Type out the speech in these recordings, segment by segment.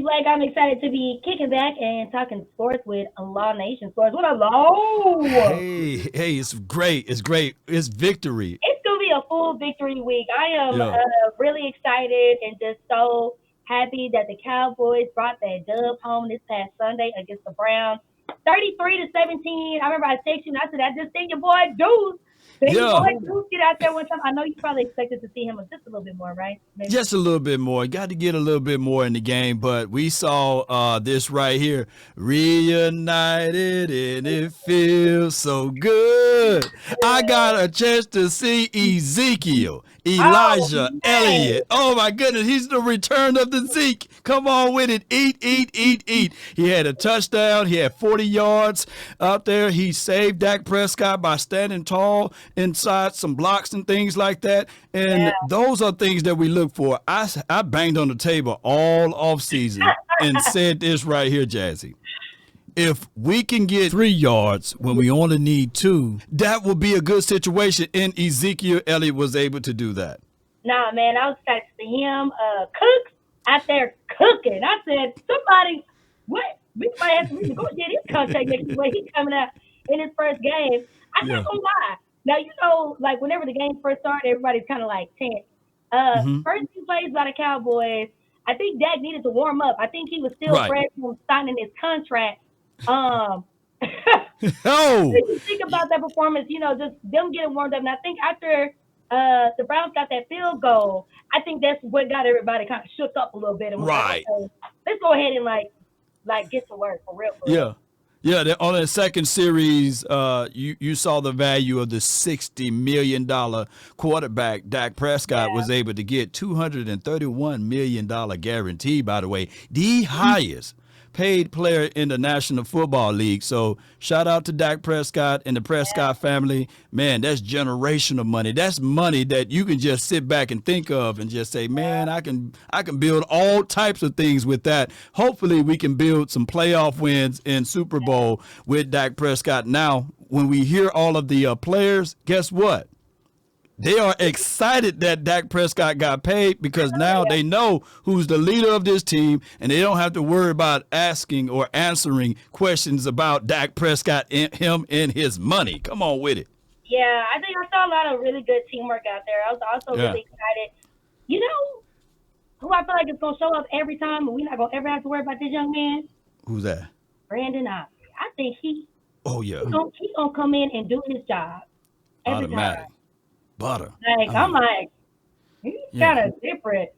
Blake. I'm excited to be kicking back and talking sports with Law Nation Sports. What up, Law? Hey, it's great. It's great. It's victory. It's gonna be a full victory week. I am Yeah. really excited and just so happy that the Cowboys brought that dub home this past Sunday against the Browns, 33-17. I remember I texted you and I said, "I just seen your boy Deuce. Seen your Yeah. boy Deuce get out there one time." I know you probably expected to see him just a little bit more, right? Maybe. Just a little bit more. Got to get a little bit more in the game, but we saw this right here. Reunited and it feels so good. I got a chance to see Ezekiel, Oh Elijah man. Elliott. Oh my goodness, he's the return of the Zeke. Come on with it. Eat, eat, eat, eat. He had a touchdown. He had 40 yards out there. He saved Dak Prescott by standing tall inside some blocks and things like that. Yeah. And those are things that we look for. I banged on the table all off season and said this right here, Jazzy. If we can get 3 yards when we only need two, that will be a good situation. And Ezekiel Elliott was able to do that. Nah, man, I was excited to see him cook out there cooking. I said, somebody, what? We might have to negotiate his contract next week. He's coming out in his first game. I'm not Yeah. gonna lie. Now like whenever the game first started, everybody's kind of like tense. Hmm. First few plays by the Cowboys, I think Dak needed to warm up. I think he was still Right. fresh from signing his contract. Um, Oh, When you think about that performance, just them getting warmed up. And I think after the Browns got that field goal, I think that's what got everybody kind of shook up a little bit and was like, right. okay, let's go ahead and like get to work for real, for real. Yeah. Yeah, on the second series, you saw the value of the $60 million quarterback. Dak Prescott Yeah. was able to get $231 million guarantee, by the way, the highest paid player in the National Football League. So shout out to Dak Prescott and the Prescott family. Man, that's generational money. That's money that you can just sit back and think of and just say, man, I can build all types of things with that. Hopefully we can build some playoff wins in Super Bowl with Dak Prescott. Now, when we hear all of the players, guess what? They are excited that Dak Prescott got paid because now Yeah. they know who's the leader of this team, and they don't have to worry about asking or answering questions about Dak Prescott and him and his money. Come on with it. Yeah, I think I saw a lot of really good teamwork out there. I was also Yeah. really excited. You know who I feel like is gonna show up every time, and we're not gonna ever have to worry about this young man, Who's that? Brandon Osley. I think Oh, yeah. he gonna come in and do his job every time. Automatic. Butter. Like I I'm mean, like, he's kind yeah. of different.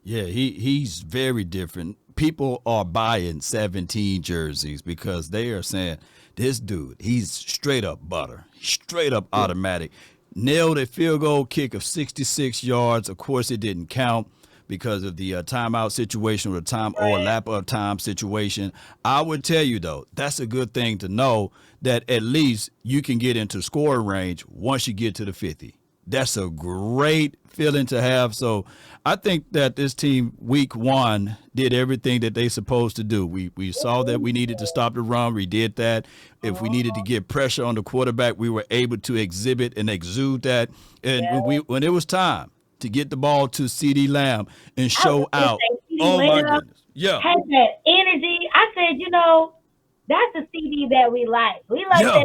Yeah, he's very different. People are buying 17 jerseys because they are saying this dude, he's straight up butter, straight up automatic. Nailed a field goal kick of 66 yards. Of course, it didn't count because of the timeout situation or the time or Right. lap of time situation. I would tell you though, that's a good thing to know that at least you can get into scoring range once you get to the 50. That's a great feeling to have. So I think that this team week one did everything that they supposed to do. We saw that we needed to stop the run. We did that. If we needed to get pressure on the quarterback, we were able to exhibit and exude that. And Yeah. when it was time to get the ball to CD Lamb and I was show just gonna out, say, CD oh my Lamb goodness. Yeah. has that energy. I said, that's the CD that we like. We like Yeah.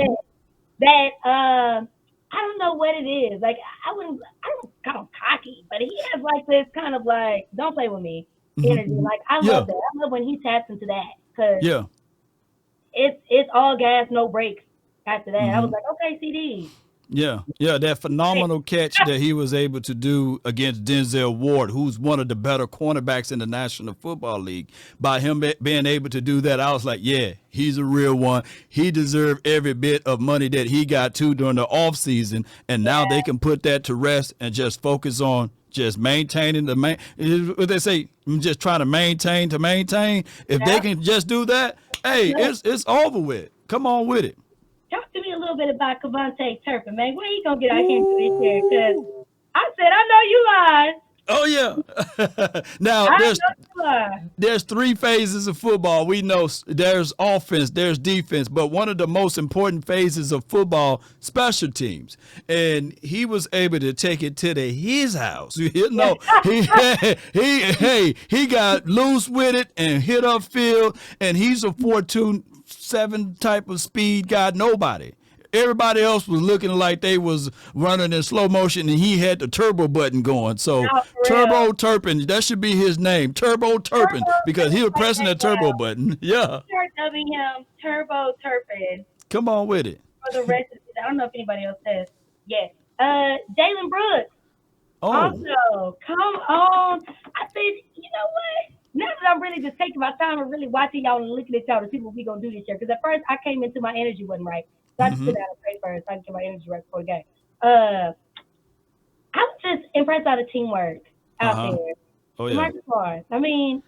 that. I don't know what it is. Like I don't call him cocky, but he has like this kind of like, don't play with me Hmm. energy. Like I Yeah. love that. I love when he taps into that because Yeah. it's all gas, no brakes. After that, I was Hmm. like, okay, CD. Yeah, yeah, that phenomenal catch that he was able to do against Denzel Ward, who's one of the better cornerbacks in the National Football League. By him being able to do that, I was like, yeah, he's a real one. He deserved every bit of money that he got too during the offseason, and now they can put that to rest and just focus on just maintaining what they say, just trying to maintain to maintain. If they Yeah. can just do that, hey, Yeah. it's over with. Come on with it. Talk to me a little bit about Cavante Turpin, man. When he gonna get out here into this year? Because I said, I know you lied. Oh yeah. Now I know you are. there's three phases of football. We know there's offense, there's defense, but one of the most important phases of football, special teams. And he was able to take it to his house. You know, he got loose with it and hit upfield, and he's a 4.27 type of speed guy. Nobody. Everybody else was looking like they was running in slow motion, and he had the turbo button going. So No, for real. Turbo Turpin, that should be his name, Turbo Turpin, Turbo, because he was write pressing that the turbo down. button. Yeah, Start dubbing him Turbo Turpin come on with it. for the rest of it. I don't know if anybody else says. Yes. Jalen Brooks. Oh, Also, come on. I said, you know what? Now that I'm really just taking my time and really watching y'all and looking at y'all to see what we gonna do this year. Because at first I came into my energy wasn't right. So I just sit down and pray first. I can get my energy right before the game. Uh I was just impressed by the teamwork out uh-huh. there. Oh The yeah. Marcus Barnes. I mean,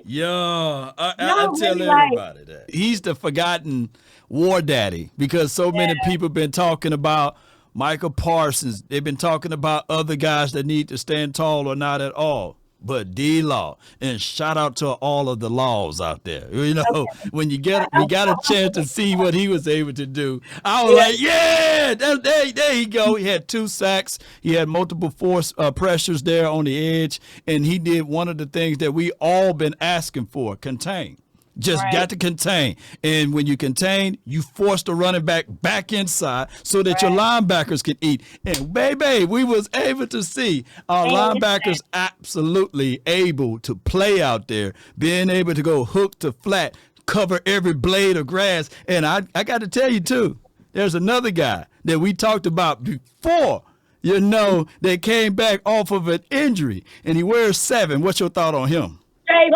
Yeah, I y'all tell really like, everybody that he's the forgotten war daddy because so many yeah, people been talking about Michael Parsons. They've been talking about other guys that need to stand tall or not at all. But D Law, and shout out to all of the laws out there. You know, okay. when we got a chance to see what he was able to do. I was Yeah, like, yeah, there you go. He had 2 sacks. He had multiple force pressures there on the edge, and he did one of the things that we all been asking for: contain. Just right, got to contain. And when you contain, you force the running back inside so that your right. linebackers can eat. And baby, we was able to see our And it's linebackers absolutely able to play out there, being able to go hook to flat, cover every blade of grass. And I got to tell you too, there's another guy that we talked about before, that came back off of an injury, and he wears 7. What's your thought on him? Trayvon.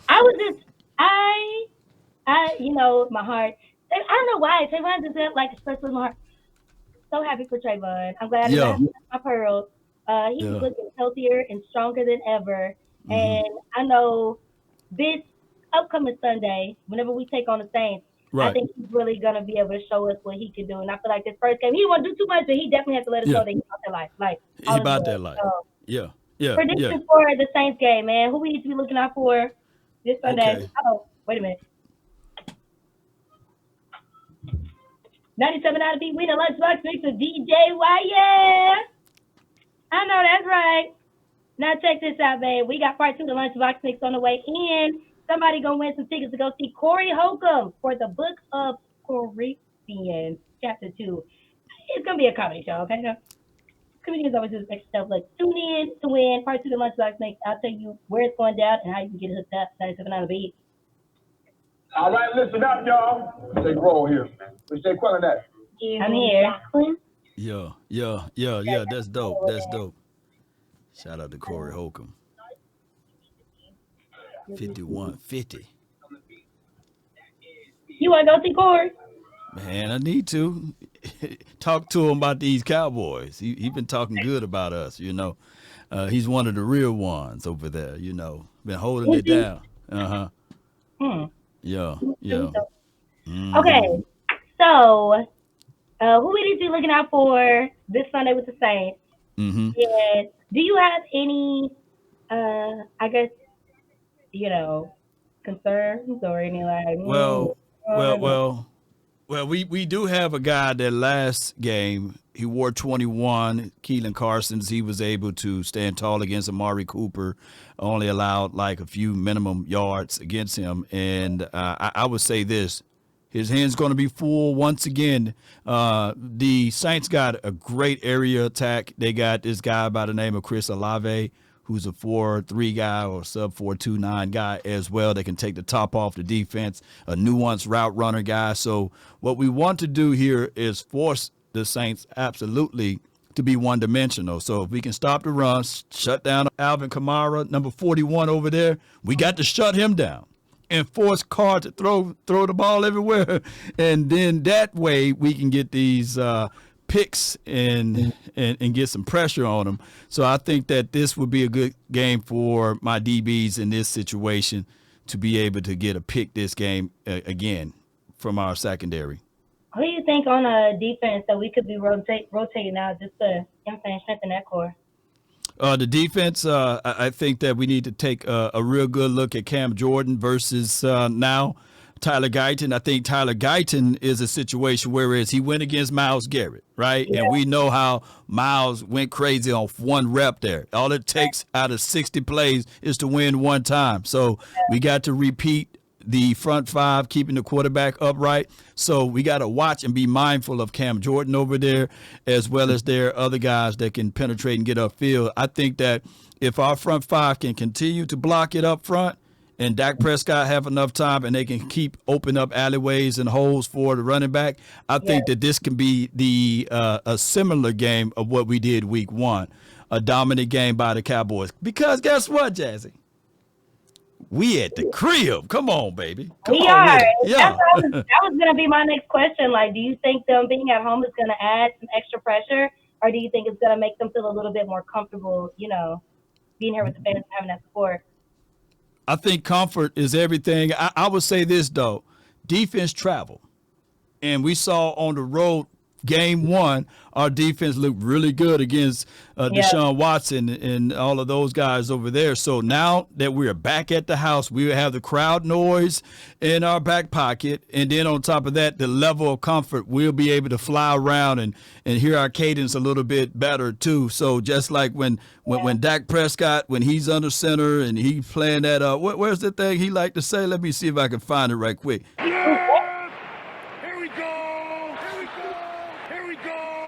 I was just, my heart. I don't know why Trayvon just had like especially in my heart. So happy for Trayvon. I'm glad that I Yeah, have my pearls. He's yeah. looking healthier and stronger than ever. Hmm. And I know this upcoming Sunday, whenever we take on the Saints, I Right. think he's really gonna be able to show us what he can do. And I feel like this first game, he didn't want to do too much, but he definitely has to let us Yeah. know that he's out there like He all is about well. that life. So Yeah. Yeah. Yeah. predictions for the Saints game, man. Who we need to be looking out for this Sunday? Okay. Oh, wait a minute. 97 out of beat winner lunchbox mix with DJ. Why yeah. I know that's right. Now check this out, babe. We got part 2 of the lunchbox mix on the way in. Somebody gonna win some tickets to go see Corey Holcomb for the Book of Corinthians, Chapter 2. It's gonna be a comedy show, okay? Comedians always do this extra stuff. Like tune in to win part 2 of the lunchbox mix. I'll tell you where it's going down and how you can get hooked up. 97 on the beat. All right, listen up, y'all. Take roll here. We say quelling that. I'm here. Yeah. Yeah. Yeah. Yeah. That's dope. That's dope. Shout out to Corey Holcomb. 5150. You wanna go see Corey? Man, I need to talk to him about these Cowboys. He been talking good about us. He's one of the real ones over there. Been holding Is it he? down. Uh huh. Hmm. Yeah. Yeah. Okay, Hmm. so who we need to be looking out for this Sunday with the Saints? Hmm. And do you have any, I guess, concerns or any like, Well, well, or well, well. We do have a guy that last game he wore 21. Keelan Carson's. He was able to stand tall against Amari Cooper. Only allowed like a few minimum yards against him. And I would say this: his hand's going to be full once again. The Saints got a great area attack. They got this guy by the name of Chris Olave, who's a 4-3 guy or sub 4.29 guy as well. That can take the top off the defense, a nuanced route runner guy. So what we want to do here is force the Saints absolutely to be one dimensional. So if we can stop the run, shut down Alvin Kamara, number 41 over there, we got to shut him down and force Carr to throw the ball everywhere, and then that way we can get these picks and get some pressure on them. So I think that this would be a good game for my DBs in this situation to be able to get a pick this game again from our secondary. who do you think on a defense that we could be rotating out just to, strengthen that core? The defense, I think that we need to take a real good look at Cam Jordan versus now Tyler Guyton. I think Tyler Guyton is a situation whereas he went against Myles Garrett, right? Yeah. And we know how Myles went crazy on one rep there. All it takes out of 60 plays is to win one time. So we got to repeat the front five, keeping the quarterback upright. So we got to watch and be mindful of Cam Jordan over there, as well as there are other guys that can penetrate and get upfield. I think that if our front five can continue to block it up front and Dak Prescott have enough time and they can keep open up alleyways and holes for the running back, I think that this can be the a similar game of what we did week 1, a dominant game by the Cowboys. Because guess what, Jazzy? We at the crib. Come on, baby. Come We on are. with it. Yeah. That was going to be my next question. Like, do you think them being at home is going to add some extra pressure, or do you think it's going to make them feel a little bit more comfortable, being here with the fans and having that support? I think comfort is everything. I would say this, though. Defense travel. And we saw on the road, game 1, our defense looked really good against Deshaun Watson and all of those guys over there. So now that we're back at the house, we have the crowd noise in our back pocket. And then on top of that, the level of comfort, we'll be able to fly around and hear our cadence a little bit better, too. So just like when Dak Prescott, when he's under center and he's playing that, where's the thing he like to say? Let me see if I can find it right quick.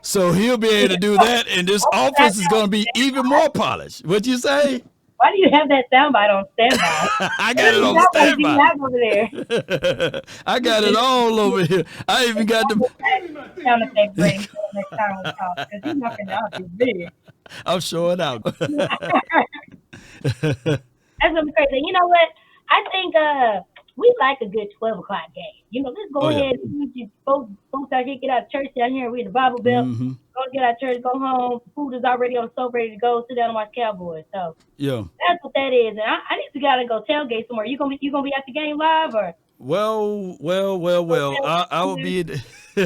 So he'll be able to do that, and this offense is going to be even more polished. What'd you say? Why do you have that soundbite on standby? I got it on standby. Over there? I got it all over here. I even got the sound effect break next time we talk, because you're knocking out his video. I'm showing out. That's gonna be crazy. You know what? I think we like a good 12 o'clock game. Let's go ahead and folks out here, get out of church down here, read the Bible Belt. Go get out of church, go home. Food is already on the stove, ready to go. Sit down and watch Cowboys. So that's what that is. And I need to go tailgate somewhere. You gonna be at the game live or? Well. I will be.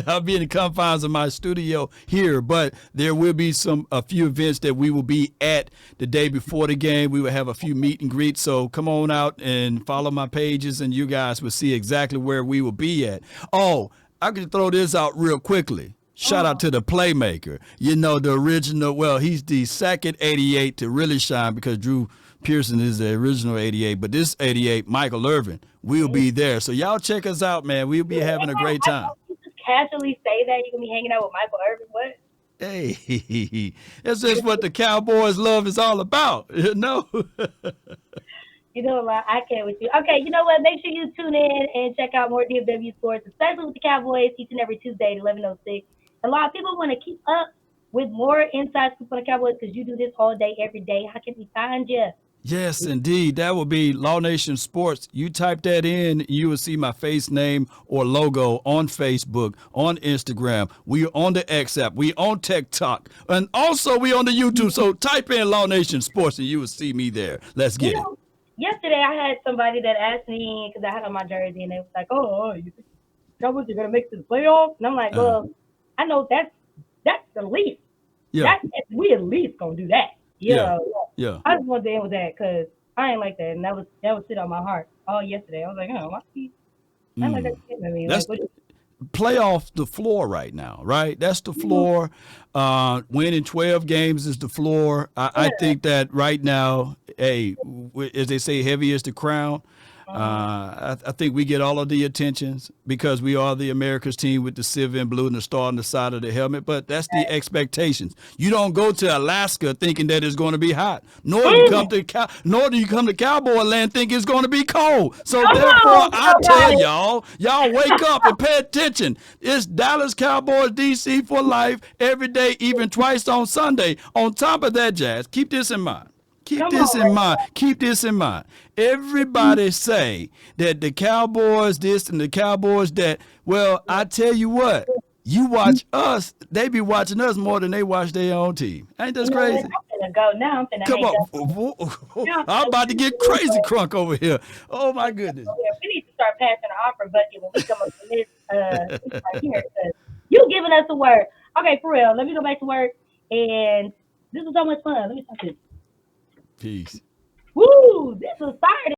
I'll be in the confines of my studio here, but there will be a few events that we will be at the day before the game. We will have a few meet and greets. So come on out and follow my pages, and you guys will see exactly where we will be at. Oh, I can throw this out real quickly. Shout out to the Playmaker. The original. Well, he's the second 88 to really shine because Drew Pearson is the original 88, but this 88, Michael Irvin, will be there. So y'all check us out, man. We'll be having a great time. Casually say that you're gonna be hanging out with Michael Irvin. What? Hey, that's just what the Cowboys love is all about, You know what? I can't with you. Okay, you know what? Make sure you tune in and check out more DFW Sports, especially with the Cowboys each and every Tuesday at 11:06. A lot of people want to keep up with more inside scoop on the Cowboys because you do this all day, every day. How can we find you? Yes, indeed. That will be Law Nation Sports. You type that in, you will see my face, name, or logo on Facebook, on Instagram. We on the X app. We on TikTok. And also we on the YouTube. So type in Law Nation Sports and you will see me there. Let's get it. Yesterday I had somebody that asked me, because I had on my jersey, and they was like, you think Cowboys are going to make it to the playoffs? And I'm like, well, I know that's the least. Yeah. We at least going to do that. Yeah. I just wanted to end with that because I ain't like that, and that was sit on my heart all yesterday. I was like, my feet. I like that. That's play off the floor right now, right? That's the floor. Winning 12 games is the floor. I think that right now, as they say, heavy is the crown. I think we get all of the attentions because we are the America's team with the silver and blue and the star on the side of the helmet. But that's the expectations. You don't go to Alaska thinking that it's going to be hot, nor do you come to Cowboy Land thinking it's going to be cold. So therefore, I tell y'all wake up and pay attention. It's Dallas Cowboys DC for life every day, even twice on Sunday. On top of that, Jazz, keep this in mind. Keep this in mind. Everybody say that the Cowboys this and the Cowboys that. Well, I tell you what, you watch us, they be watching us more than they watch their own team. Ain't that crazy? I'm finna go now. Come on. I'm about to get crazy crunk over here. Oh, my goodness. We need to start passing the offer bucket when we come up to this right here. You giving us a word. Okay, for real. Let me go back to work. And this was so much fun. Let me talk to you. Peace. Woo! This was started.